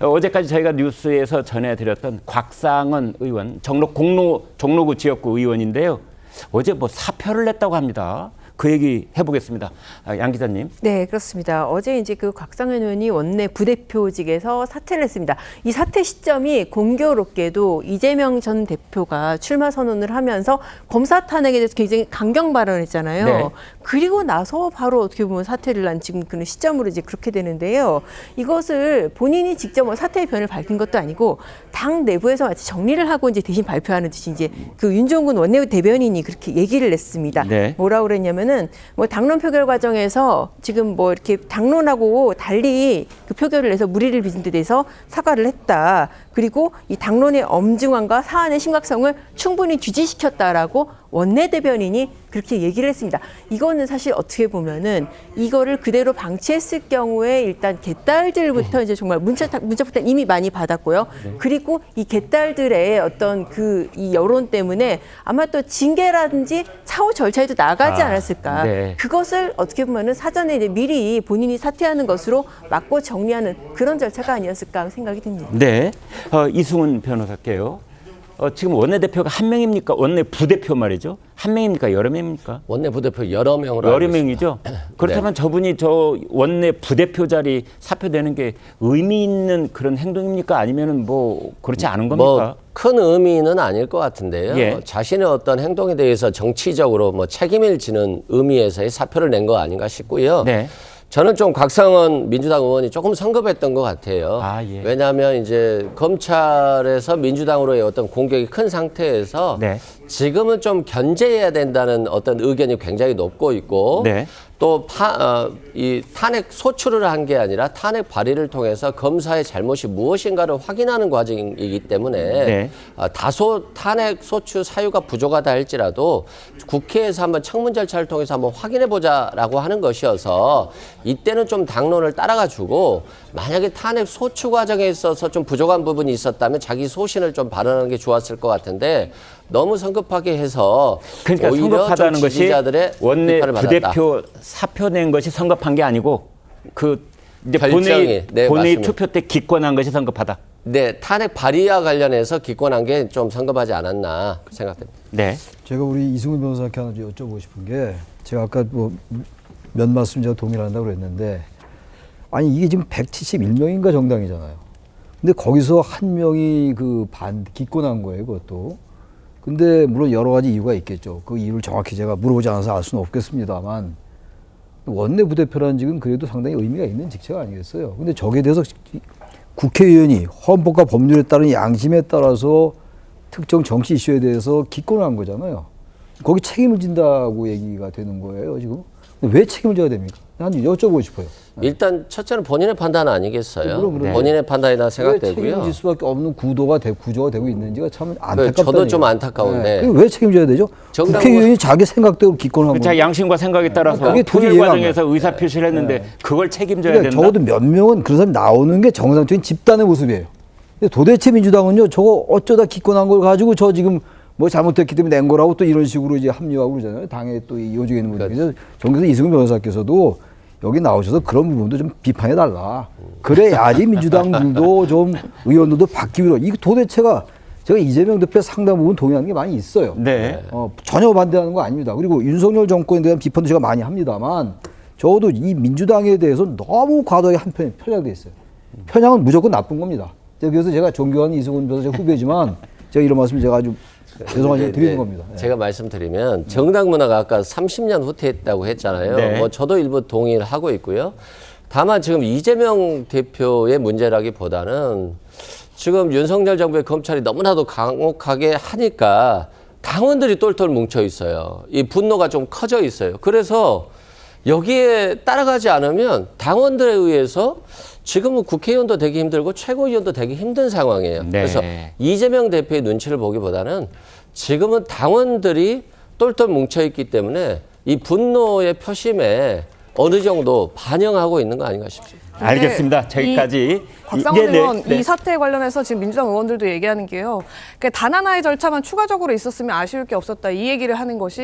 어제까지 저희가 뉴스에서 전해드렸던 곽상은 의원, 종로구 지역구 의원인데요. 어제 뭐 사표를 냈다고 합니다. 그 얘기 해보겠습니다. 양 기자님. 네, 그렇습니다. 어제 이제 그 곽상은 의원이 원내 부대표직에서 사퇴를 했습니다. 이 사퇴 시점이 공교롭게도 이재명 전 대표가 출마 선언을 하면서 검사 탄핵에 대해서 굉장히 강경 발언했잖아요. 네. 그리고 나서 바로 어떻게 보면 사퇴를 한 지금 그런 시점으로 이제 그렇게 되는데요. 이것을 본인이 직접 뭐 사퇴의 변을 밝힌 것도 아니고 당 내부에서 마치 정리를 하고 이제 대신 발표하는 듯이 이제 그 윤종군 원내 대변인이 그렇게 얘기를 했습니다. 네. 뭐라고 그랬냐면은 뭐 당론 표결 과정에서 지금 뭐 이렇게 당론하고 달리 그 표결을 해서 무리를 빚은 데 대해서 사과를 했다. 그리고 이 당론의 엄중함과 사안의 심각성을 충분히 규지시켰다라고 원내대변인이 그렇게 얘기를 했습니다. 이거는 사실 어떻게 보면은 이거를 그대로 방치했을 경우에 일단 개딸들부터 이제 정말 문자 폭탄 이미 많이 받았고요. 그리고 이 개딸들의 어떤 이 여론 때문에 아마 또 징계라든지 사후 절차에도 나가지 않았을까. 네. 그것을 어떻게 보면은 사전에 이제 미리 본인이 사퇴하는 것으로 막고 정리하는 그런 절차가 아니었을까 생각이 듭니다. 네. 이승훈 변호사께요. 지금 원내대표가 한 명입니까? 원내 부대표 말이죠. 한 명입니까? 여러 명입니까? 원내 부대표 여러 명으로 여러 명이죠. 그렇다면 네. 저분이 저 원내 부대표 자리 사표되는 게 의미 있는 그런 행동입니까? 아니면은 뭐 그렇지 않은 겁니까? 큰 의미는 아닐 것 같은데요. 예. 자신의 어떤 행동에 대해서 정치적으로 뭐 책임을 지는 의미에서의 사표를 낸 거 아닌가 싶고요. 네. 저는 좀 곽상은 민주당 의원이 조금 성급했던 것 같아요. 예. 왜냐하면 이제 검찰에서 민주당으로의 어떤 공격이 큰 상태에서 네. 지금은 좀 견제해야 된다는 어떤 의견이 굉장히 높고 있고 네. 또 이 탄핵 소추를 한 게 아니라 탄핵 발의를 통해서 검사의 잘못이 무엇인가를 확인하는 과정이기 때문에 네. 다소 탄핵 소추 사유가 부족하다 할지라도 국회에서 한번 청문 절차를 통해서 한번 확인해 보자라고 하는 것이어서 이때는 좀 당론을 따라가 주고 만약에 탄핵 소추 과정에 있어서 좀 부족한 부분이 있었다면 자기 소신을 좀 발언하는 게 좋았을 것 같은데 너무 성급하게 해서 그러니까 오히려 성급하다는 좀 것이 지지자들의 원내 비판을 받았다. 부대표 사표 낸 것이 성급한 게 아니고 그 이제 결정이, 본회의 맞습니다. 투표 때 기권한 것이 성급하다. 네, 탄핵 발의와 관련해서 기권한 게 좀 성급하지 않았나 생각됩니다. 네. 제가 우리 이승훈 변호사께 하나 여쭤보고 싶은 게 제가 아까 뭐 몇 말씀 제가 동의를 한다고 그랬는데 아니 이게 지금 171명인가 정당이잖아요. 근데 거기서 한 명이 기권한 거예요, 그것도. 근데 물론 여러 가지 이유가 있겠죠. 그 이유를 정확히 제가 물어보지 않아서 알 수는 없겠습니다만 원내 부대표라는 직은 그래도 상당히 의미가 있는 직책 아니겠어요. 근데 저기에 대해서 국회의원이 헌법과 법률에 따른 양심에 따라서 특정 정치 이슈에 대해서 기권을 한 거잖아요. 거기 책임을 진다고 얘기가 되는 거예요, 지금. 왜 책임을 져야 됩니까? 난 여쭤보고 싶어요. 일단 첫째는 본인의 판단 아니겠어요. 그럼. 본인의 판단이라 왜 생각되고요. 책임질 수밖에 없는 구조가 되고 있는지가 참 안타깝다. 저도 좀 안타까운데. 왜 책임져야 되죠? 국회의원이 자기 생각대로 기권한 거예요. 자 양심과 생각에 따라서 그게 표결 이해가 안 과정에서 가요. 의사 표시를 했는데 그걸 책임져야 그러니까 된다. 적어도 몇 명은 그런 사람이 나오는 게 정상적인 집단의 모습이에요. 근데 도대체 민주당은요, 저거 어쩌다 기권한 걸 가지고 저 지금 뭐 잘못했기 때문에 낸 거라고 또 이런 식으로 이제 합류하고 그러잖아요. 당에 또 이어지게 있는 분들. 그래서 정께서 이승훈 변호사께서도 여기 나오셔서 그런 부분도 좀 비판해 달라. 그래야지 민주당들도 좀 의원들도 바뀌기로. 이거 도대체가 제가 이재명 대표 상당 부분 동의하는 게 많이 있어요. 네. 전혀 반대하는 거 아닙니다. 그리고 윤석열 정권에 대한 비판도 제가 많이 합니다만 적어도 이 민주당에 대해서 너무 과도하게 한편에 편향돼 있어요. 편향은 무조건 나쁜 겁니다. 그래서 제가 존경하는 이승훈 변호사 후배지만 제가 이런 말씀 제가 아주 죄송하지만 드리는 겁니다. 네. 제가 말씀드리면 정당 문화가 아까 30년 후퇴했다고 했잖아요. 네. 뭐 저도 일부 동의를 하고 있고요. 다만 지금 이재명 대표의 문제라기보다는 지금 윤석열 정부의 검찰이 너무나도 강혹하게 하니까 당원들이 똘똘 뭉쳐 있어요. 이 분노가 좀 커져 있어요. 그래서 여기에 따라가지 않으면 당원들에 의해서 지금은 국회의원도 되기 힘들고 최고위원도 되기 힘든 상황이에요. 네. 그래서 이재명 대표의 눈치를 보기보다는 지금은 당원들이 똘똘 뭉쳐있기 때문에 이 분노의 표심에 어느 정도 반영하고 있는 거 아닌가 싶습니다. 알겠습니다. 저기까지. 곽상원 의원 이 사태에 관련해서 지금 민주당 의원들도 얘기하는 게요. 그러니까 단 하나의 절차만 추가적으로 있었으면 아쉬울 게 없었다. 이 얘기를 하는 것이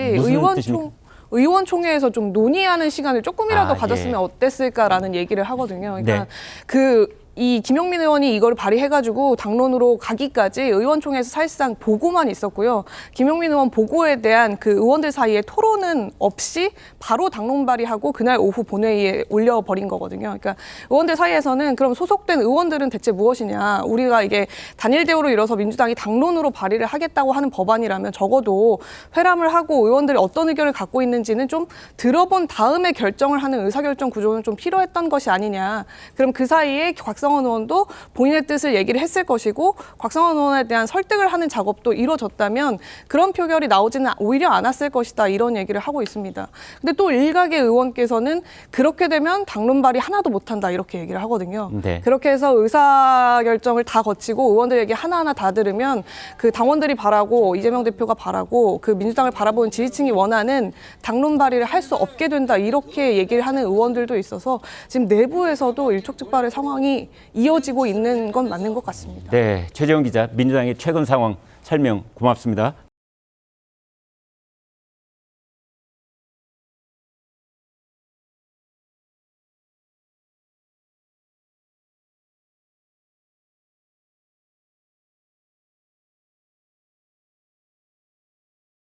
의원총회에서 좀 논의하는 시간을 조금이라도 가졌으면 어땠을까라는 얘기를 하거든요. 그러니까 네. 그 이 김용민 의원이 이걸 발의해가지고 당론으로 가기까지 의원총회에서 사실상 보고만 있었고요. 김용민 의원 보고에 대한 그 의원들 사이에 토론은 없이 바로 당론 발의하고 그날 오후 본회의에 올려버린 거거든요. 그러니까 의원들 사이에서는 그럼 소속된 의원들은 대체 무엇이냐. 우리가 이게 단일 대우로 이뤄서 민주당이 당론으로 발의를 하겠다고 하는 법안이라면 적어도 회람을 하고 의원들이 어떤 의견을 갖고 있는지는 좀 들어본 다음에 결정을 하는 의사결정 구조는 좀 필요했던 것이 아니냐. 그럼 그 사이에 곽상원 의원도 본인의 뜻을 얘기를 했을 것이고 곽상원 의원에 대한 설득을 하는 작업도 이루어졌다면 그런 표결이 나오지는 오히려 않았을 것이다. 이런 얘기를 하고 있습니다. 근데 또 일각의 의원께서는 그렇게 되면 당론 발의 하나도 못한다. 이렇게 얘기를 하거든요. 네. 그렇게 해서 의사결정을 다 거치고 의원들 얘기 하나하나 다 들으면 그 당원들이 바라고 이재명 대표가 바라고 그 민주당을 바라보는 지지층이 원하는 당론 발의를 할 수 없게 된다. 이렇게 얘기를 하는 의원들도 있어서 지금 내부에서도 일촉즉발의 상황이 이어지고 있는 건 맞는 것 같습니다. 네, 최재원 기자, 민주당의 최근 상황 설명 고맙습니다.